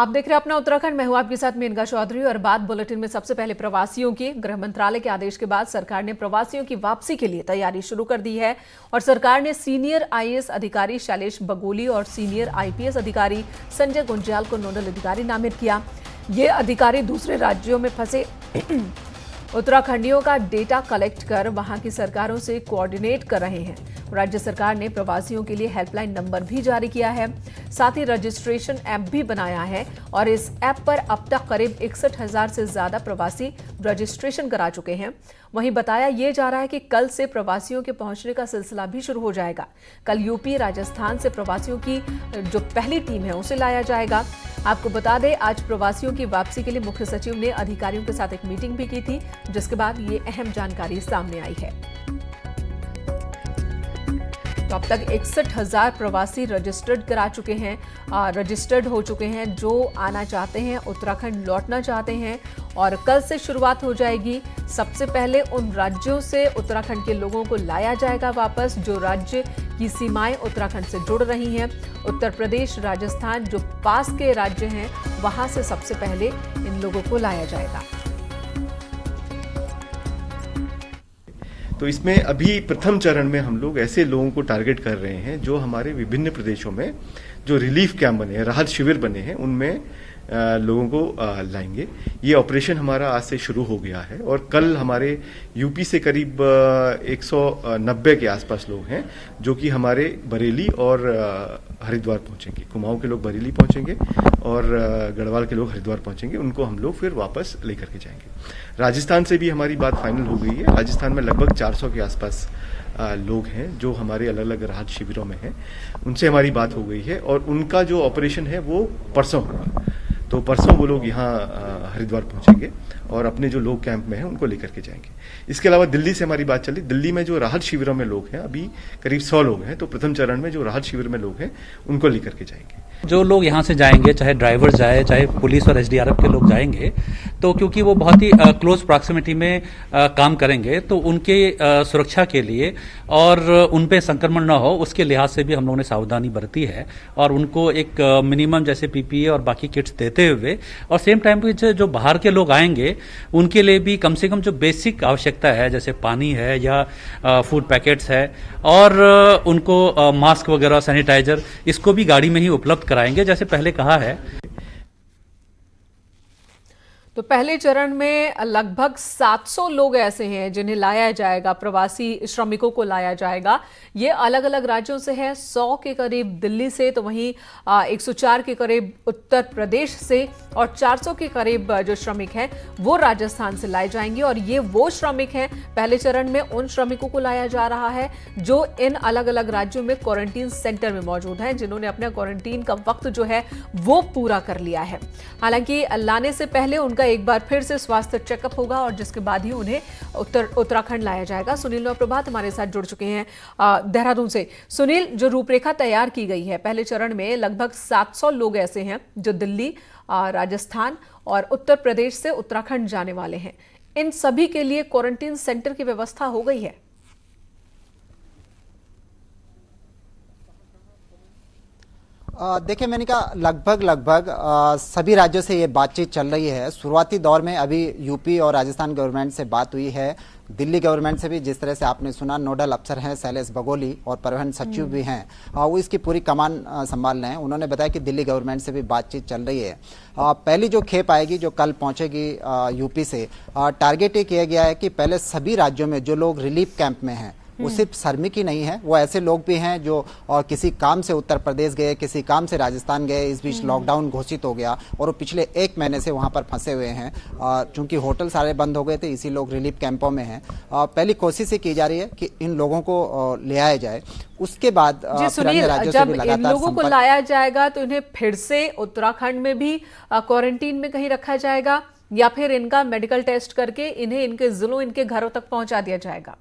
आप देख रहे हैं अपना उत्तराखंड। मैं हूं आपके साथ मेनका चौधरी और बात बुलेटिन में सबसे पहले प्रवासियों की। गृह मंत्रालय के आदेश के बाद सरकार ने प्रवासियों की वापसी के लिए तैयारी शुरू कर दी है और सरकार ने सीनियर आईएएस अधिकारी शैलेश बगोली और सीनियर आईपीएस अधिकारी संजय गुंज्याल को नोडल अधिकारी नामित किया। ये अधिकारी दूसरे राज्यों में फंसे उत्तराखंडियों का डेटा कलेक्ट कर वहां की सरकारों से कोऑर्डिनेट कर रहे हैं। राज्य सरकार ने प्रवासियों के लिए हेल्पलाइन नंबर भी जारी किया है, साथ ही रजिस्ट्रेशन ऐप भी बनाया है और इस ऐप पर अब तक करीब 61,000 से ज्यादा प्रवासी रजिस्ट्रेशन करा चुके हैं। वहीं बताया यह जा रहा है कि कल से प्रवासियों के पहुंचने का सिलसिला भी शुरू हो जाएगा। कल यूपी, राजस्थान से प्रवासियों की जो पहली टीम है उसे लाया जाएगा। आपको बता दें, आज प्रवासियों की वापसी के लिए मुख्य सचिव ने अधिकारियों के साथ एक मीटिंग भी की थी, जिसके बाद ये अहम जानकारी सामने आई है। तो अब तक 61,000 प्रवासी रजिस्टर्ड हो चुके हैं जो आना चाहते हैं, उत्तराखंड लौटना चाहते हैं और कल से शुरुआत हो जाएगी। सबसे पहले उन राज्यों से उत्तराखंड के लोगों को लाया जाएगा वापस जो राज्य की सीमाएं उत्तराखंड से जुड़ रही हैं। उत्तर प्रदेश, राजस्थान जो पास के राज्य हैं, वहां से सबसे पहले इन लोगों को लाया जाएगा। तो इसमें अभी प्रथम चरण में हम लोग ऐसे लोगों को टारगेट कर रहे हैं जो हमारे विभिन्न प्रदेशों में जो रिलीफ कैंप बने हैं, राहत शिविर बने हैं, उनमें लोगों को लाएंगे। ये ऑपरेशन हमारा आज से शुरू हो गया है और कल हमारे यूपी से करीब 190 के आसपास लोग हैं जो कि हमारे बरेली और हरिद्वार पहुंचेंगे। कुमाऊं के लोग बरेली पहुंचेंगे और गढ़वाल के लोग हरिद्वार पहुंचेंगे। उनको हम लोग फिर वापस लेकर के जाएंगे। राजस्थान से भी हमारी बात फाइनल हो गई है। राजस्थान में लगभग 400 के आसपास लोग हैं जो हमारे अलग अलग राहत शिविरों में हैं। उनसे हमारी बात हो गई है और उनका जो ऑपरेशन है वो परसों होगा। तो परसों वो लोग यहाँ हरिद्वार पहुंचेंगे और अपने जो लोग कैंप में हैं उनको लेकर के जाएंगे। इसके अलावा दिल्ली से हमारी बात चली। दिल्ली में जो राहत शिविरों में लोग हैं अभी करीब 100 लोग हैं। तो प्रथम चरण में जो राहत शिविर में लोग हैं उनको लेकर के जाएंगे। जो लोग यहाँ से जाएंगे, चाहे ड्राइवर जाए, चाहे पुलिस और एसडीआरएफ के लोग जाएंगे, तो क्योंकि वो बहुत ही क्लोज प्रॉक्सिमिटी में काम करेंगे, तो उनके सुरक्षा के लिए और उन पे संक्रमण न हो उसके लिहाज से भी हम लोगों ने सावधानी बरती है और उनको एक मिनिमम जैसे पीपीई और बाकी किट्स देते हुए और सेम टाइम पे जो बाहर के लोग आएंगे उनके लिए भी कम से कम जो बेसिक आवश्यकता है जैसे पानी है या फूड पैकेट्स है और उनको मास्क वगैरह, सैनिटाइजर, इसको भी गाड़ी में ही उपलब्ध कराएंगे जैसे पहले कहा है। तो पहले चरण में लगभग 700 लोग ऐसे हैं जिन्हें लाया जाएगा, प्रवासी श्रमिकों को लाया जाएगा। ये अलग अलग राज्यों से है, 100 के करीब दिल्ली से, तो वहीं 104 के करीब उत्तर प्रदेश से और 400 के करीब जो श्रमिक हैं वो राजस्थान से लाए जाएंगे। और ये वो श्रमिक हैं, पहले चरण में उन श्रमिकों को लाया जा रहा है जो इन अलग अलग राज्यों में क्वारंटीन सेंटर में मौजूद हैं, जिन्होंने अपना क्वारंटीन का वक्त जो है वो पूरा कर लिया है। हालांकि लाने से पहले उनका एक बार फिर से स्वास्थ्य चेकअप होगा और जिसके बाद ही उन्हें उत्तराखंड लाया जाएगा। सुनील और प्रभात हमारे साथ जुड़ चुके हैं देहरादून से। सुनील, जो रूपरेखा तैयार की गई है पहले चरण में, लगभग 700 लोग ऐसे हैं जो दिल्ली, राजस्थान और उत्तर प्रदेश से उत्तराखंड जाने वाले हैं। इन सभी के लिए क्वारंटीन सेंटर की व्यवस्था हो गई है। देखिए मैंने कहा लगभग सभी राज्यों से ये बातचीत चल रही है। शुरुआती दौर में अभी यूपी और राजस्थान गवर्नमेंट से बात हुई है, दिल्ली गवर्नमेंट से भी, जिस तरह से आपने सुना, नोडल अफसर हैं शैलेश बगोली और परिवहन सचिव भी हैं, वो इसकी पूरी कमान संभाल रहे हैं। उन्होंने बताया कि दिल्ली गवर्नमेंट से भी बातचीत चल रही है। पहली जो खेप आएगी जो कल पहुंचेगी यूपी से, टारगेट ये किया गया है कि पहले सभी राज्यों में जो लोग रिलीफ कैंप में हैं, वो सिर्फ श्रमिक ही नहीं है, वो ऐसे लोग भी हैं जो किसी काम से उत्तर प्रदेश गए, किसी काम से राजस्थान गए, इस बीच लॉकडाउन घोषित हो गया और वो पिछले 1 महीने से वहां पर फंसे हुए हैं। चूंकि होटल सारे बंद हो गए थे, इसी लोग रिलीफ कैंपों में हैं। पहली कोशिश ये की जा रही है कि इन लोगों को ले आया जाए। उसके बाद जब इन लोगों को लाया जाएगा तो इन्हें फिर से उत्तराखंड में भी क्वारंटीन में कहीं रखा जाएगा या फिर इनका मेडिकल टेस्ट करके इन्हें इनके जिलों, इनके घरों तक पहुंचा दिया जाएगा?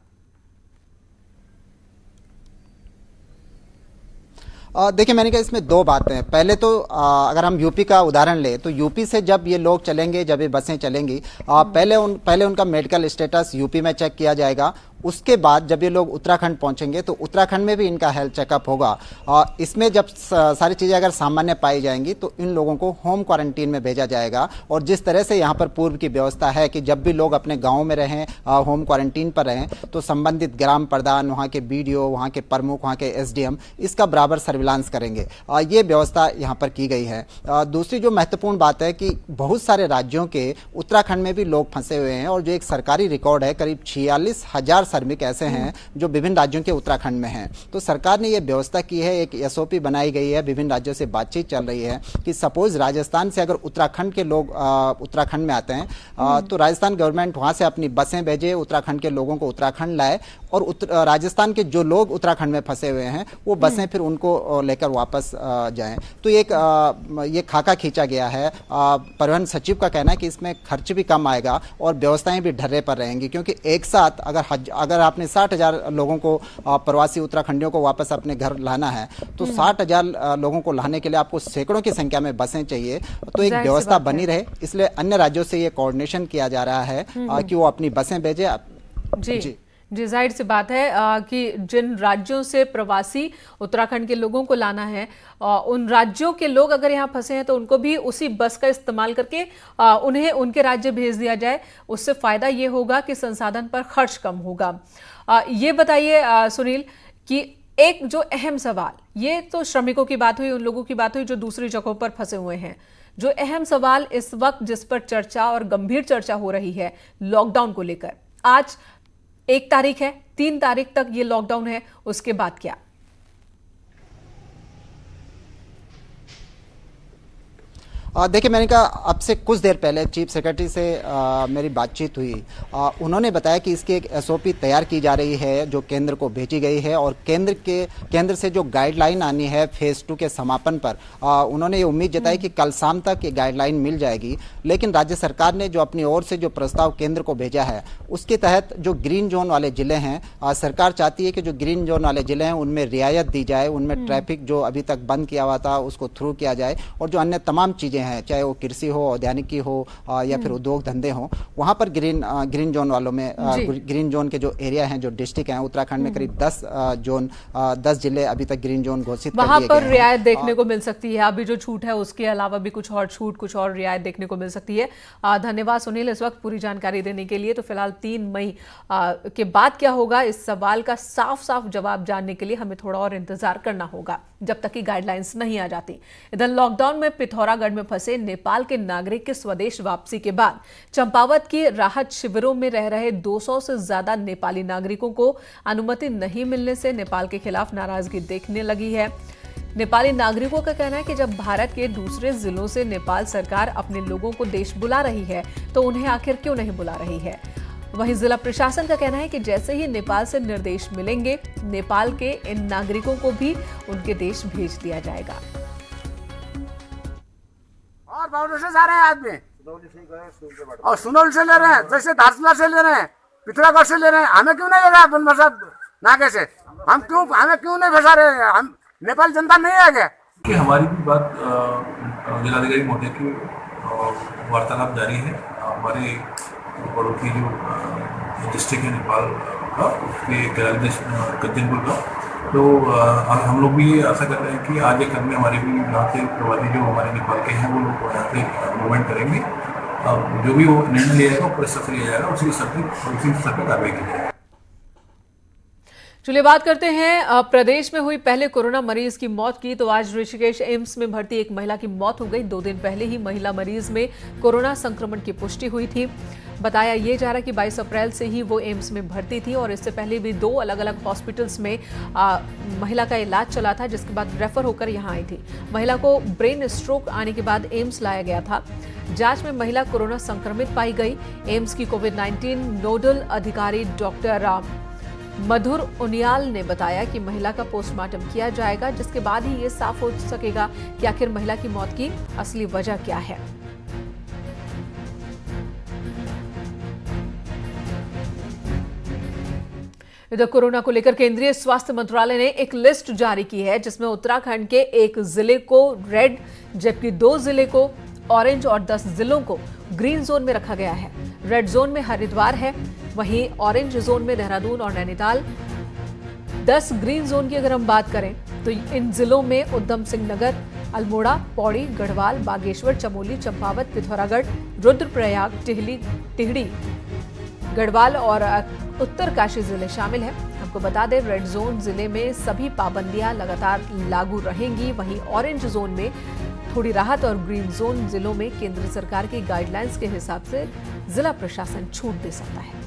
देखिए मैंने कहा इसमें 2 बातें हैं। पहले तो अगर हम यूपी का उदाहरण लें तो यूपी से जब ये लोग चलेंगे, जब ये बसें चलेंगी, पहले उनका मेडिकल स्टेटस यूपी में चेक किया जाएगा। उसके बाद जब ये लोग उत्तराखंड पहुंचेंगे तो उत्तराखंड में भी इनका हेल्थ चेकअप होगा। इसमें जब सारी चीज़ें अगर सामान्य पाई जाएंगी तो इन लोगों को होम क्वारंटीन में भेजा जाएगा। और जिस तरह से यहाँ पर पूर्व की व्यवस्था है कि जब भी लोग अपने गाँव में रहें, होम क्वारंटीन पर रहें, तो संबंधित ग्राम प्रधान, वहाँ के BDO, वहाँ के प्रमुख, वहाँ के SDM इसका बराबर सर्विलांस करेंगे। ये व्यवस्था यहाँ पर की गई है। दूसरी जो महत्वपूर्ण बात है कि बहुत सारे राज्यों के उत्तराखंड में भी लोग फंसे हुए हैं और जो एक सरकारी रिकॉर्ड है, करीब 46,000 श्रमिक ऐसे हैं जो विभिन्न राज्यों के उत्तराखंड में हैं। तो सरकार ने यह व्यवस्था की है, एक SOP बनाई गई है, विभिन्न राज्यों से बातचीत चल रही है कि सपोज राजस्थान से अगर उत्तराखंड के लोग उत्तराखंड में आते हैं तो राजस्थान गवर्नमेंट वहां से अपनी बसें भेजे, उत्तराखंड के लोगों को उत्तराखंड लाए और राजस्थान के जो लोग उत्तराखंड में फंसे हुए हैं वो बसें फिर उनको लेकर वापस जाएं। तो ये खाका खींचा गया है। परिवहन सचिव का कहना है कि इसमें खर्च भी कम आएगा और व्यवस्थाएं भी ढर्रे पर रहेंगी, क्योंकि एक साथ अगर आपने 60,000 लोगों को, प्रवासी उत्तराखंडियों को वापस अपने घर लाना है तो 60,000 लोगों को लाने के लिए आपको सैकड़ों की संख्या में बसें चाहिए। तो एक व्यवस्था बनी रहे, इसलिए अन्य राज्यों से ये कोऑर्डिनेशन किया जा रहा है कि वो अपनी बसें भेजे। जी, जाहिर सी बात है कि जिन राज्यों से प्रवासी उत्तराखंड के लोगों को लाना है, उन राज्यों के लोग अगर यहाँ फंसे हैं तो उनको भी उसी बस का इस्तेमाल करके उन्हें उनके राज्य भेज दिया जाए। उससे फायदा ये होगा कि संसाधन पर खर्च कम होगा। ये बताइए सुनील कि एक जो अहम सवाल, ये तो श्रमिकों की बात हुई, उन लोगों की बात हुई जो दूसरी जगहों पर फंसे हुए हैं। जो अहम सवाल इस वक्त जिस पर चर्चा और गंभीर चर्चा हो रही है लॉकडाउन को लेकर, आज 1 तारीख है, 3 तारीख तक ये लॉकडाउन है, उसके बाद क्या? देखिए, मैंने कहा अब से कुछ देर पहले चीफ सेक्रेटरी से मेरी बातचीत हुई। उन्होंने बताया कि इसकी एक SOP तैयार की जा रही है जो केंद्र को भेजी गई है और केंद्र से जो गाइडलाइन आनी है फेज 2 के समापन पर, उन्होंने ये उम्मीद जताई कि कल शाम तक ये गाइडलाइन मिल जाएगी। लेकिन राज्य सरकार ने जो अपनी ओर से जो प्रस्ताव केंद्र को भेजा है उसके तहत जो ग्रीन जोन वाले जिले हैं, सरकार चाहती है कि जो ग्रीन जोन वाले जिले हैं उनमें रियायत दी जाए, उनमें ट्रैफिक जो अभी तक बंद किया हुआ था उसको थ्रू किया जाए और जो अन्य तमाम चीजें हैं, चाहे वो कृषि हो, औद्यानिकी हो या फिर उद्योग धंधे हो, वहां पर ग्रीन जोन वालों में ग्रीन जोन के जो एरिया हैं, जो डिस्ट्रिक्ट हैं उत्तराखंड में, करीब 10 जिले अभी तक ग्रीन जोन घोषित कर दिए गए हैं। वहां पर रियायत देखने को मिल सकती है। अभी जो छूट है उसके अलावा भी कुछ और छूट, कुछ और रियायत देखने को मिल सकती है। धन्यवाद सुनील इस वक्त पूरी जानकारी देने के लिए। तो फिलहाल 3 मई के बाद क्या होगा, इस सवाल का साफ साफ जवाब जानने के लिए हमें थोड़ा और इंतजार करना होगा जब तक कि गाइडलाइंस नहीं आ जाती। इधर लॉकडाउन में पिथौरागढ़ में फंसे नेपाल के नागरिक के स्वदेश वापसी के बाद चंपावत की राहत शिविरों में रह रहे 200 से ज्यादा नेपाली नागरिकों को अनुमति नहीं मिलने से नेपाल के खिलाफ नाराजगी देखने लगी है। नेपाली नागरिकों का कहना है कि जब भारत के दूसरे जिलों से नेपाल सरकार अपने लोगों को देश बुला रही है तो उन्हें आखिर क्यों नहीं बुला रही है। वहीं जिला प्रशासन का कहना है कि जैसे ही नेपाल से निर्देश मिलेंगे, नेपाल के इन नागरिकों को भी उनके देश भेज दिया जाएगा। और बाउंड्री से जा रहे हैं आदमी और सुनौल से ले रहे हैं, जैसे धारचूला से ले रहे हैं, पिथौरागढ़ से ले रहे हैं। हमें क्यों नहीं ले रहा बनबसा नाके से? हमें क्यों नहीं फंसा रहे हैं? हम नेपाल जनता नहीं है क्या? कि हमारी भी बात जिलाधिकारी महोदय की वार्तालाप जारी है। हमारे पड़ोसी जो डिस्ट्रिक्ट है नेपाल का, कज्जनपुर का, तो हम लोग भी ये आशा कर रहे हैं कि आज एक कदम हमारे भी यहाँ से प्रवासी जो हमारे नेपाल के हैं वो लोग यहाँ से मूवमेंट करेंगे। जो भी वो निर्णय लिया जाएगा वो स्तर लिया जाएगा, उसी स्तर पर कार्रवाई की जाएगी। चलिए बात करते हैं प्रदेश में हुई पहले कोरोना मरीज की मौत की। तो आज ऋषिकेश एम्स में भर्ती एक महिला की मौत हो गई। 2 दिन पहले ही महिला मरीज में कोरोना संक्रमण की पुष्टि हुई थी। बताया ये जा रहा कि 22 अप्रैल से ही वो एम्स में भर्ती थी और इससे पहले भी 2 अलग अलग हॉस्पिटल्स में महिला का इलाज चला था, जिसके बाद रेफर होकर यहाँ आई थी। महिला को ब्रेन स्ट्रोक आने के बाद एम्स लाया गया था। जांच में महिला कोरोना संक्रमित पाई गई। एम्स की कोविड-19 नोडल अधिकारी डॉक्टर मधुर उनियाल ने बताया कि महिला का पोस्टमार्टम किया जाएगा, जिसके बाद ही ये साफ हो सकेगा कि आखिर महिला की मौत की असली वजह क्या है। इधर कोरोना को लेकर केंद्रीय स्वास्थ्य मंत्रालय ने एक लिस्ट जारी की है, जिसमें उत्तराखंड के 1 जिले को रेड, जबकि 2 जिले को ऑरेंज और 10 जिलों को ग्रीन जोन में रखा गया है। रेड जोन में हरिद्वार है, वहीं ऑरेंज जोन में देहरादून और नैनीताल, 10 ग्रीन जोन की अगर हम बात करें तो इन जिलों में उधम सिंह नगर, अल्मोड़ा, पौड़ी, गढ़वाल, बागेश्वर, चमोली, चंपावत, पिथौरागढ़, रुद्रप्रयाग, टिहरी, गढ़वाल और उत्तरकाशी जिले शामिल हैं। आपको बता दें, रेड जोन जिले में सभी पाबंदियां लगातार लागू रहेंगी। वहीं ऑरेंज जोन में थोड़ी राहत और ग्रीन जोन जिलों में केंद्र सरकार की गाइडलाइंस के हिसाब से जिला प्रशासन छूट दे सकता है।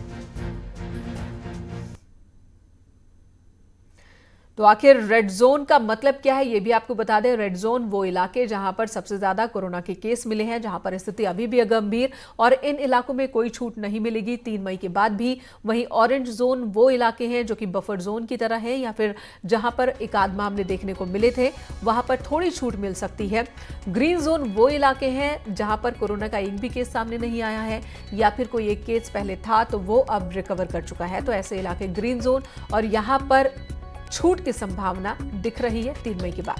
तो आखिर रेड जोन का मतलब क्या है, ये भी आपको बता दें। रेड जोन वो इलाके जहां पर सबसे ज्यादा कोरोना के केस मिले हैं, जहां पर स्थिति अभी भी गंभीर, और इन इलाकों में कोई छूट नहीं मिलेगी 3 मई के बाद भी। वहीं ऑरेंज जोन वो इलाके हैं जो कि बफर जोन की तरह है, या फिर जहां पर एक आध मामले देखने को मिले थे वहां पर थोड़ी छूट मिल सकती है। ग्रीन जोन वो इलाके हैं जहां पर कोरोना का एक भी केस सामने नहीं आया है, या फिर कोई एक केस पहले था तो वो अब रिकवर कर चुका है, तो ऐसे इलाके ग्रीन जोन, और यहां पर छूट की संभावना दिख रही है 3 मई के बाद।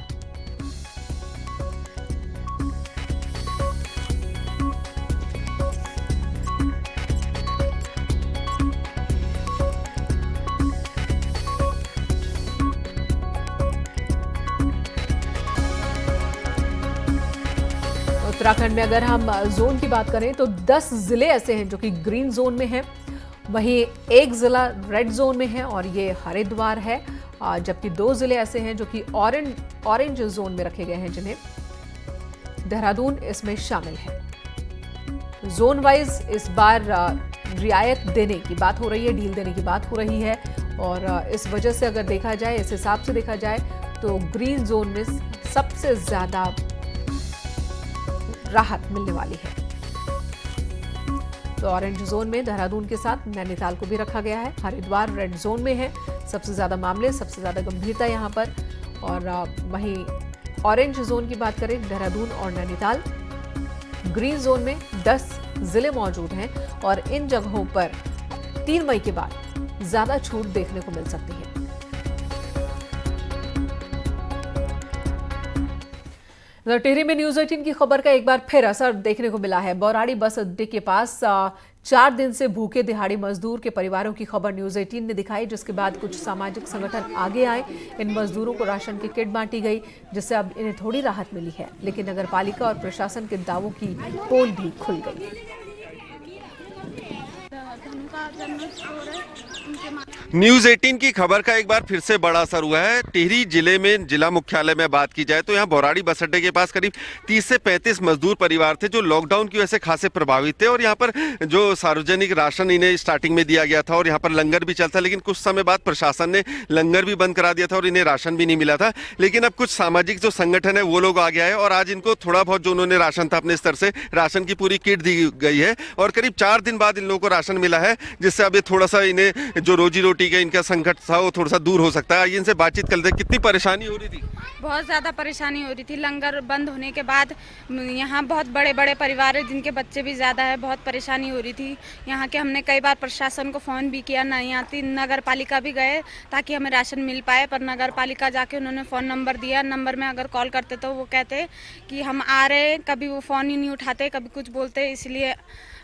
उत्तराखंड में अगर हम जोन की बात करें तो 10 जिले ऐसे हैं जो कि ग्रीन जोन में हैं, वहीं एक जिला रेड जोन में है और ये हरिद्वार है, जबकि 2 जिले ऐसे हैं जो कि ऑरेंज जोन में रखे गए हैं, जिन्हें देहरादून इसमें शामिल है। जोन वाइज इस बार रियायत देने की बात हो रही है, डील देने की बात हो रही है, और इस वजह से अगर देखा जाए, इस हिसाब से देखा जाए तो ग्रीन जोन में सबसे ज्यादा राहत मिलने वाली है। तो ऑरेंज जोन में देहरादून के साथ नैनीताल को भी रखा गया है। हरिद्वार रेड जोन में है, सबसे ज्यादा मामले, सबसे ज्यादा गंभीरता यहां पर, और वहीं ऑरेंज जोन की बात करें देहरादून और नैनीताल। ग्रीन जोन में 10 जिले मौजूद हैं और इन जगहों पर 3 मई के बाद ज्यादा छूट देखने को मिल सकती है। टिहरी में न्यूज 18 की खबर का एक बार फिर असर देखने को मिला है। बौराड़ी बस अड्डे के पास 4 दिन से भूखे दिहाड़ी मजदूर के परिवारों की खबर न्यूज 18 ने दिखाई, जिसके बाद कुछ सामाजिक संगठन आगे आए। इन मजदूरों को राशन की किट बांटी गई, जिससे अब इन्हें थोड़ी राहत मिली है, लेकिन नगरपालिका और प्रशासन के दावों की पोल भी खुल गई। न्यूज 18 की खबर का एक बार फिर से बड़ा असर हुआ है। टिहरी जिले में जिला मुख्यालय में बात की जाए तो यहाँ बौराड़ी बस अड्डे के पास करीब 30 से 35 मजदूर परिवार थे जो लॉकडाउन की वजह से खासे प्रभावित थे, और यहाँ पर जो सार्वजनिक राशन इन्हें स्टार्टिंग में दिया गया था और यहाँ पर लंगर भी चलता, लेकिन कुछ समय बाद प्रशासन ने लंगर भी बंद करा दिया था और इन्हें राशन भी नहीं मिला था। लेकिन अब कुछ सामाजिक जो संगठन है वो लोग आगे आए और आज इनको थोड़ा बहुत जो उन्होंने राशन था अपने स्तर से राशन की पूरी किट दी गई है, और करीब 4 दिन बाद इन लोगों को राशन मिला है, जिससे अब ये थोड़ा सा इन्हें जो रोजी रोटी का इनका संकट था वो थोड़ा सा दूर हो सकता है। आइए इनसे बातचीत करते हैं। कितनी परेशानी हो रही थी? बहुत ज़्यादा परेशानी हो रही थी। लंगर बंद होने के बाद यहाँ बहुत बड़े बड़े परिवार है जिनके बच्चे भी ज़्यादा है, बहुत परेशानी हो रही थी। यहाँ के हमने कई बार प्रशासन को फ़ोन भी किया, नहीं आती, नगर पालिका भी गए ताकि हमें राशन मिल पाए, पर नगर पालिका जाके उन्होंने फ़ोन नंबर दिया, नंबर में अगर कॉल करते तो वो कहते कि हम आ रहे, कभी वो फ़ोन ही नहीं उठाते, कभी कुछ बोलते, इसलिए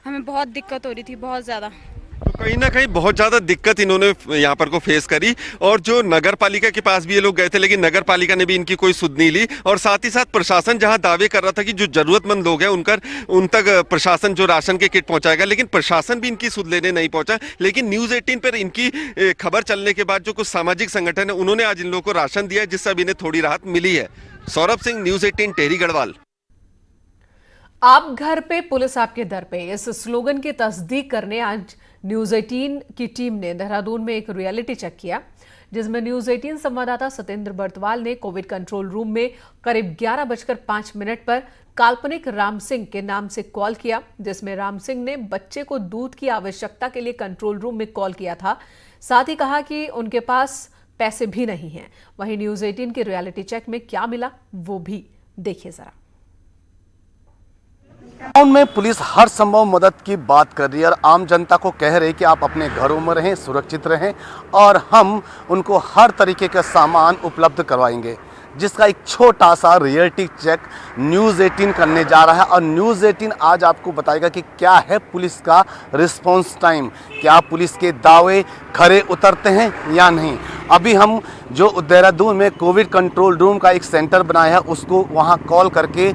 हमें बहुत दिक्कत हो रही थी, बहुत ज़्यादा। तो कहीं ना कहीं बहुत ज्यादा दिक्कत इन्होंने यहाँ पर को फेस करी, और जो नगर पालिका के पास भी ये लोग गए थे, लेकिन नगर पालिका ने भी इनकी कोई सुध नहीं ली, और साथ ही साथ प्रशासन जहाँ दावे कर रहा था कि जो जरूरतमंद लोग हैं उन तक प्रशासन जो राशन के किट पहुंचाएगा, लेकिन प्रशासन भी इनकी सुध लेने नहीं पहुंचा। लेकिन न्यूज 18 पर इनकी खबर चलने के बाद जो कुछ सामाजिक संगठन है उन्होंने आज इन लोगों को राशन दिया, जिससे अब इन्हें थोड़ी राहत मिली है। सौरभ सिंह, न्यूज 18, टिहरी गढ़वाल। आप घर पे, पुलिस आपके दर पे, इस स्लोगन की तस्दीक करने आज न्यूज 18 की टीम ने देहरादून में एक रियलिटी चेक किया, जिसमें न्यूज 18 संवाददाता सत्येंद्र बर्तवाल ने कोविड कंट्रोल रूम में करीब 11:05 पर काल्पनिक राम सिंह के नाम से कॉल किया, जिसमें राम सिंह ने बच्चे को दूध की आवश्यकता के लिए कंट्रोल रूम में कॉल किया था। साथ ही कहा कि उनके पास पैसे भी नहीं हैं। वहीं न्यूज 18 के रियलिटी चेक में क्या मिला वो भी देखिए जरा। लॉकडाउन में पुलिस हर संभव मदद की बात कर रही है और आम जनता को कह रही है कि आप अपने घरों में रहें, सुरक्षित रहें, और हम उनको हर तरीके का सामान उपलब्ध करवाएंगे। जिसका एक छोटा सा रियलिटी चेक न्यूज़ 18 करने जा रहा है। और न्यूज़ 18 आज आपको बताएगा कि क्या है पुलिस का रिस्पॉन्स टाइम, क्या पुलिस के दावे खरे उतरते हैं या नहीं। अभी हम जो देहरादून में कोविड कंट्रोल रूम का एक सेंटर बनाया है, उसको वहाँ कॉल करके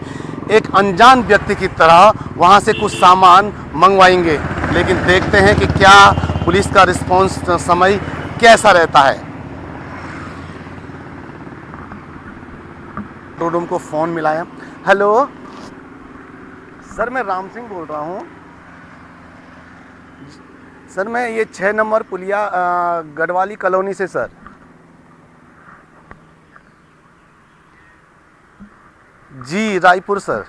एक अनजान व्यक्ति की तरह वहाँ से कुछ सामान मंगवाएंगे, लेकिन देखते हैं कि क्या पुलिस का रिस्पॉन्स समय कैसा रहता है। कंट्रोल रूम को फ़ोन मिलाया। हेलो सर, मैं राम सिंह बोल रहा हूँ सर। मैं ये 6 नंबर पुलिया गढ़वाली कॉलोनी से सर। जी रायपुर सर।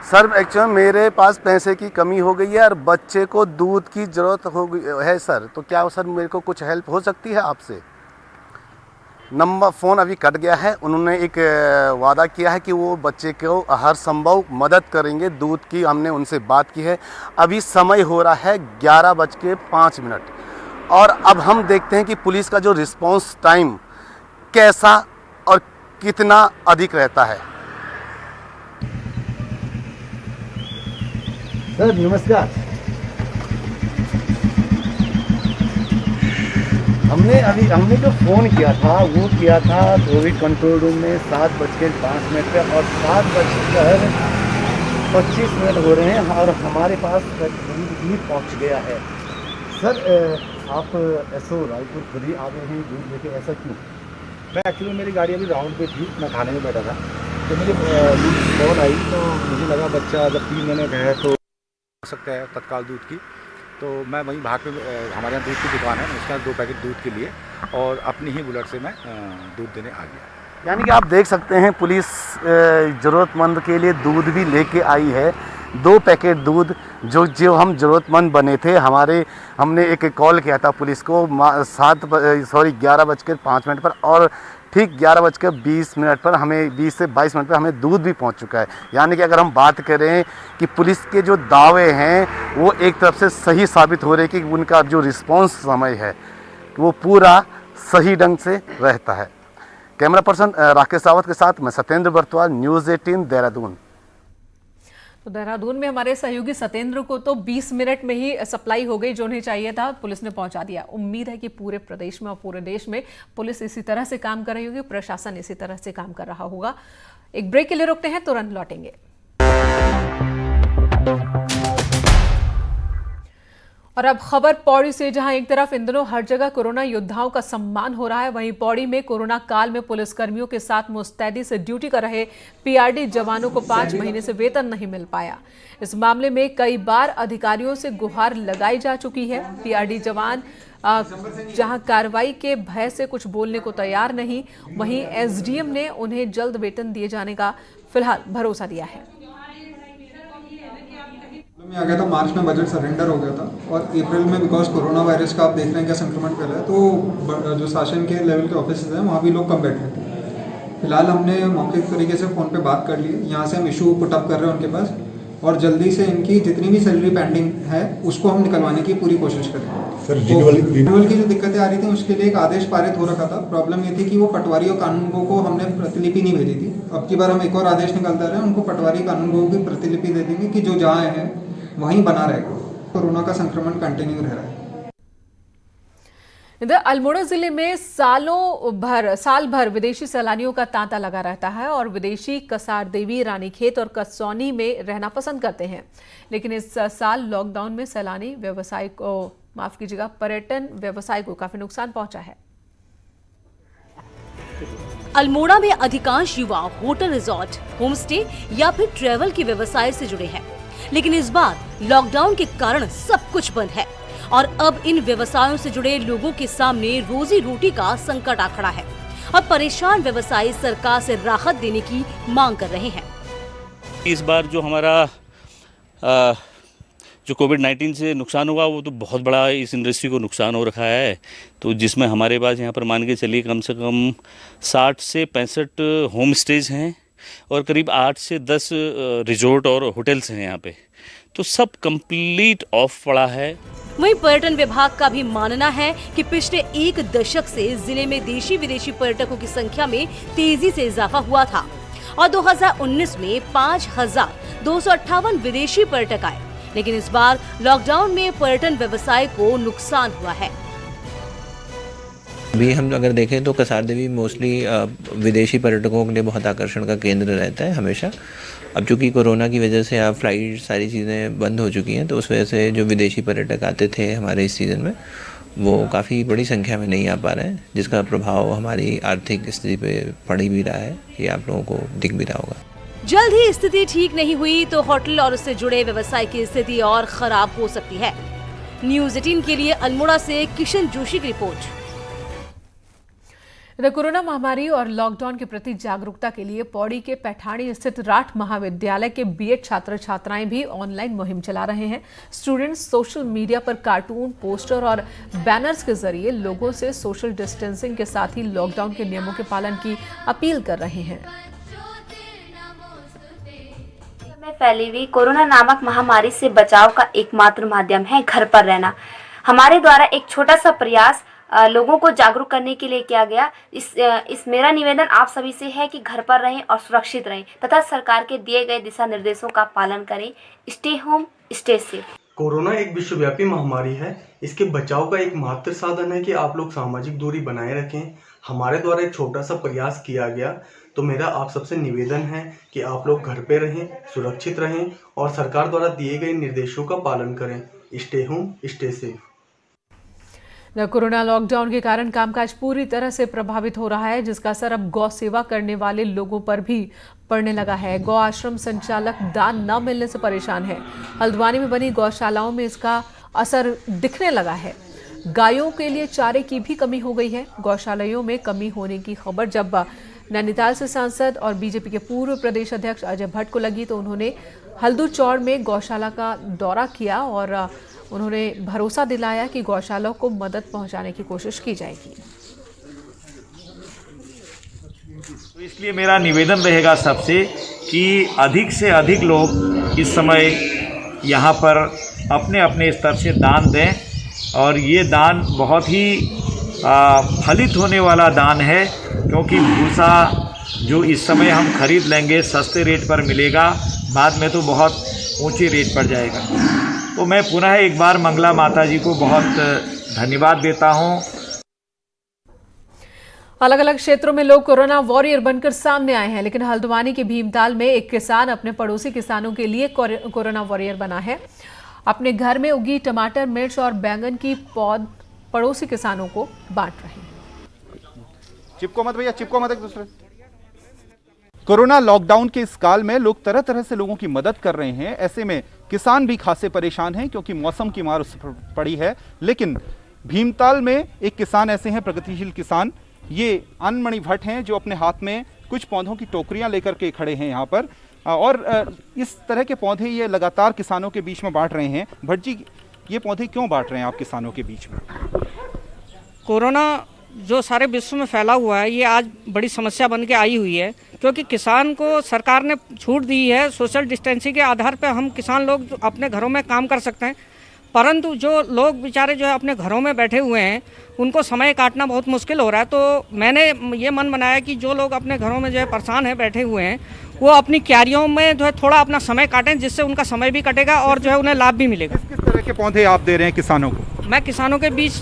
सर एक्चुअली मेरे पास पैसे की कमी हो गई है और बच्चे को दूध की ज़रूरत हो गई है सर, तो क्या सर मेरे को कुछ हेल्प हो सकती है आपसे। नंबर फ़ोन अभी कट गया है। उन्होंने एक वादा किया है कि वो बच्चे को हर संभव मदद करेंगे, दूध की हमने उनसे बात की है। अभी समय हो रहा है 11:05 और अब हम देखते हैं कि पुलिस का जो रिस्पांस टाइम कैसा और कितना अधिक रहता है। सर नमस्कार। हमने जो फ़ोन किया था वो किया था कोविड कंट्रोल रूम में 7:05 पे और 7:25 हो रहे हैं और हमारे पास दूध भी पहुंच गया है। सर आप ऐसो रायपुर खुद ही आ गए हैं दूध लेके, ऐसा क्यों? मैं एक्चुअली मेरी गाड़ी अभी राउंड पे थी, मैं खाने में बैठा था तो मुझे कॉल आई, तो मुझे लगा बच्चा जब 3 महीने का है तो हो सकता है तत्काल दूध की, तो मैं वहीं भाग पे हमारे यहाँ दूध की दुकान है, उसके यहाँ 2 पैकेट दूध के लिए और अपनी ही बुलेट से मैं दूध देने आ गया। यानी कि आप देख सकते हैं पुलिस ज़रूरतमंद के लिए दूध भी लेके आई है। 2 पैकेट दूध जो हम ज़रूरतमंद बने थे, हमने एक कॉल किया था पुलिस को 11:05 पर और ठीक 11:20 पर हमें 20 से 22 मिनट पर हमें दूध भी पहुंच चुका है। यानी कि अगर हम बात करें कि पुलिस के जो दावे हैं वो एक तरफ से सही साबित हो रहे हैं कि उनका जो रिस्पांस समय है वो पूरा सही ढंग से रहता है। कैमरा पर्सन राकेश रावत के साथ मैं सत्येंद्र बर्तवाल, न्यूज़ 18 देहरादून। तो देहरादून में हमारे सहयोगी सत्येंद्र को तो 20 मिनट में ही सप्लाई हो गई, जो उन्हें चाहिए था पुलिस ने पहुंचा दिया। उम्मीद है कि पूरे प्रदेश में और पूरे देश में पुलिस इसी तरह से काम कर रही होगी, प्रशासन इसी तरह से काम कर रहा होगा। एक ब्रेक के लिए रुकते हैं, तुरंत लौटेंगे। और अब खबर पौड़ी से, जहां एक तरफ इन दिनों हर जगह कोरोना योद्धाओं का सम्मान हो रहा है, वहीं पौड़ी में कोरोना काल में पुलिसकर्मियों के साथ मुस्तैदी से ड्यूटी कर रहे पीआरडी जवानों को 5 महीने से वेतन नहीं मिल पाया। इस मामले में कई बार अधिकारियों से गुहार लगाई जा चुकी है। पीआरडी जवान जहां कार्रवाई के भय से कुछ बोलने को तैयार नहीं, वहीं एसडीएम ने उन्हें जल्द वेतन दिए जाने का फिलहाल भरोसा दिया है। में आ गया था, मार्च में बजट सरेंडर हो गया था और अप्रैल में बिकॉज कोरोना वायरस का आप देख रहे हैं क्या संक्रमण फैला है, तो जो शासन के लेवल के ऑफिस हैं वहाँ भी लोग कम बैठ रहे थे। फिलहाल हमने मौखिक तरीके से फ़ोन पे बात कर ली है, यहाँ से हम इशू पुटअप कर रहे हैं उनके पास और जल्दी से इनकी जितनी भी सैलरी पेंडिंग है उसको हम निकलवाने की पूरी कोशिश करेंगे। सर रिन्यूअल की जो दिक्कतें आ रही थी उसके लिए एक आदेश पारित हो रखा था। प्रॉब्लम ये थी कि वो पटवारी और कानूनगो को हमने प्रतिलिपि नहीं भेजी थी। अब की बार हम एक और आदेश निकालते रहे, उनको पटवारी कानूनगो की प्रतिलिपि दे देंगे कि जो जहाँ है वहीं बना रहेगा। कोरोना का संक्रमण कंटिन्यू रह रहा है। इधर अल्मोड़ा जिले में साल भर विदेशी सैलानियों का तांता लगा रहता है और विदेशी कसार देवी, रानीखेत और कसौनी में रहना पसंद करते हैं। लेकिन इस साल लॉकडाउन में सैलानी व्यवसाय को, माफ कीजिएगा, पर्यटन व्यवसाय को काफी नुकसान पहुंचा है। अल्मोड़ा में अधिकांश युवा होटल, रिजॉर्ट, होम स्टे या फिर ट्रेवल के व्यवसाय से जुड़े हैं, लेकिन इस बार लॉकडाउन के कारण सब कुछ बंद है और अब इन व्यवसायों से जुड़े लोगों के सामने रोजी रोटी का संकट आ खड़ा है और परेशान व्यवसायी सरकार से राहत देने की मांग कर रहे हैं। इस बार जो हमारा जो कोविड-19 से नुकसान हुआ वो तो बहुत बड़ा इस इंडस्ट्री को नुकसान हो रखा है, तो जिसमें हमारे पास यहाँ पर मान के चलिए कम से कम 60 से 65 होम स्टेज हैं और करीब 8 से 10 रिजॉर्ट और होटल्स हैं यहाँ पे। तो सब कंप्लीट ऑफ पड़ा है। वहीं पर्यटन विभाग का भी मानना है कि पिछले एक दशक से जिले में देशी विदेशी पर्यटकों की संख्या में तेजी से इजाफा हुआ था और 2019 में 5,258 विदेशी पर्यटक आए, लेकिन इस बार लॉकडाउन में पर्यटन व्यवसाय को नुकसान हुआ है। अभी हम अगर देखें तो कसार देवी मोस्टली विदेशी पर्यटकों के लिए बहुत आकर्षण का केंद्र रहता है हमेशा। अब चूंकि कोरोना की वजह से फ्लाइट सारी चीज़ें बंद हो चुकी हैं, तो उस वजह से जो विदेशी पर्यटक आते थे हमारे इस सीज़न में वो काफ़ी बड़ी संख्या में नहीं आ पा रहे हैं, जिसका प्रभाव हमारी आर्थिक स्थिति पे पड़ भी रहा है। ये आप लोगों को दिख भी रहा होगा। जल्द ही स्थिति ठीक नहीं हुई तो होटल और उससे जुड़े व्यवसाय की स्थिति और खराब हो सकती है। न्यूज़ 18 के लिए अल्मोड़ा से किशन जोशी की रिपोर्ट। इधर कोरोना महामारी और लॉकडाउन के प्रति जागरूकता के लिए पौड़ी के पैठाणी स्थित राठ महाविद्यालय के बीएड छात्र छात्राएं भी ऑनलाइन मुहिम चला रहे हैं। स्टूडेंट्स सोशल मीडिया पर कार्टून, पोस्टर और बैनर्स के जरिए लोगों से सोशल डिस्टेंसिंग के साथ ही लॉकडाउन के नियमों के पालन की अपील कर रहे हैं। में फैली हुई कोरोना नामक महामारी से बचाव का एकमात्र माध्यम है घर पर रहना। हमारे द्वारा एक छोटा सा प्रयास लोगों को जागरूक करने के लिए किया गया। इस मेरा निवेदन आप सभी से है कि घर पर रहें और सुरक्षित रहें तथा सरकार के दिए गए दिशा निर्देशों का पालन करें। Stay home, stay safe. Corona एक विश्वव्यापी महामारी है। इसके बचाव का एकमात्र साधन है कि आप लोग सामाजिक दूरी बनाए रखें। हमारे द्वारा एक छोटा सा प्रयास किया गया, तो मेरा आप सबसे निवेदन है कि आप लोग घर पे रहें, सुरक्षित रहें और सरकार द्वारा दिए गए निर्देशों का पालन करें। Stay home, stay safe. Corona lockdown के कारण कामकाज पूरी तरह से प्रभावित हो रहा है, जिसका असर अब गौ सेवा करने वाले लोगों पर भी पड़ने लगा है। गौ आश्रम संचालक दान न मिलने से परेशान है। हल्द्वानी में बनी गौशालाओं में इसका असर दिखने लगा है। गायों के लिए चारे की भी कमी हो गई है। गौशालाओं में कमी होने की खबर जब नैनीताल से सांसद और बीजेपी के पूर्व प्रदेश अध्यक्ष अजय भट्ट को लगी तो उन्होंने हल्दूचौड़ में गौशाला का दौरा किया और उन्होंने भरोसा दिलाया कि गौशालाओं को मदद पहुंचाने की कोशिश की जाएगी। तो इसलिए मेरा निवेदन रहेगा सबसे कि अधिक से अधिक लोग इस समय यहाँ पर अपने अपने स्तर से दान दें और ये दान बहुत ही फलित होने वाला दान है, क्योंकि भूसा जो इस समय हम खरीद लेंगे सस्ते रेट पर मिलेगा, बाद में तो बहुत ऊंचे रेट पर जाएगा। तो मैं पुनः एक बार मंगला माता जी को बहुत धन्यवाद देता हूं। अलग अलग क्षेत्रों में लोग कोरोना वॉरियर बनकर सामने आए हैं, लेकिन हल्द्वानी के भीमताल में एक किसान अपने पड़ोसी किसानों के लिए कोरोना वॉरियर बना है। अपने घर में उगी टमाटर, मिर्च और बैंगन की पौध पड़ोसी किसानों को बांट रहे हैं। चिपको मत भैया, चिपको मत एक दूसरे। कोरोना लॉकडाउन के इस काल में लोग तरह तरह से लोगों की मदद कर रहे हैं। ऐसे में किसान भी खासे परेशान हैं क्योंकि मौसम की मार उस पर पड़ी है। लेकिन भीमताल में एक किसान ऐसे हैं, प्रगतिशील किसान, ये अनमणि भट्ट हैं, जो अपने हाथ में कुछ पौधों की टोकरियां लेकर के खड़े हैं यहाँ पर और इस तरह के पौधे ये लगातार किसानों के बीच में बांट रहे हैं। भट्ट जी, ये पौधे क्यों बांट रहे हैं आप किसानों के बीच में? कोरोना जो सारे विश्व में फैला हुआ है, ये आज बड़ी समस्या बन के आई हुई है, क्योंकि किसान को सरकार ने छूट दी है। सोशल डिस्टेंसिंग के आधार पर हम किसान लोग अपने घरों में काम कर सकते हैं, परंतु जो लोग बेचारे जो है अपने घरों में बैठे हुए हैं उनको समय काटना बहुत मुश्किल हो रहा है। तो मैंने ये मन बनाया कि जो लोग अपने घरों में जो है परेशान हैं, बैठे हुए हैं, वो अपनी क्यारियों में जो है थोड़ा अपना समय काटें, जिससे उनका समय भी कटेगा और जो है उन्हें लाभ भी मिलेगा। किस तरह के पौधे आप दे रहे हैं किसानों को? मैं किसानों के बीच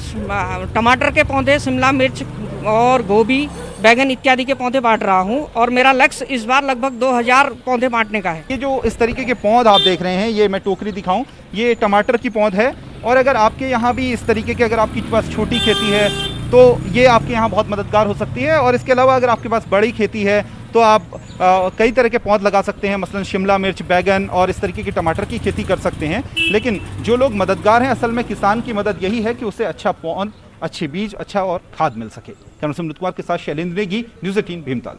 टमाटर के पौधे, शिमला मिर्च और गोभी, बैगन इत्यादि के पौधे बांट रहा हूं और मेरा लक्ष्य इस बार लगभग 2000 पौधे बांटने का है। ये जो इस तरीके के पौध आप देख रहे हैं, ये मैं टोकरी दिखाऊं, ये टमाटर की पौध है। और अगर आपके यहाँ भी इस तरीके के, अगर आपके पास छोटी खेती है तो ये आपके यहाँ बहुत मददगार हो सकती है। और इसके अलावा अगर आपके पास बड़ी खेती है तो आप कई तरह के पौध लगा सकते हैं, मसलन शिमला मिर्च, बैगन और इस तरीके की टमाटर की खेती कर सकते हैं। लेकिन जो लोग मददगार हैं, असल में किसान की मदद यही है कि उसे अच्छा पौध, अच्छी बीज, अच्छा और खाद मिल सके। कैमरा अमित कुमार के साथ शैलेंद्र नेगी, न्यूज़ 18 भीमताल।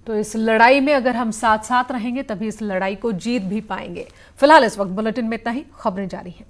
तो इस लड़ाई में अगर हम साथ साथ रहेंगे तभी इस लड़ाई को जीत भी पाएंगे। फिलहाल इस वक्त बुलेटिन में इतना ही। खबरें जारी हैं।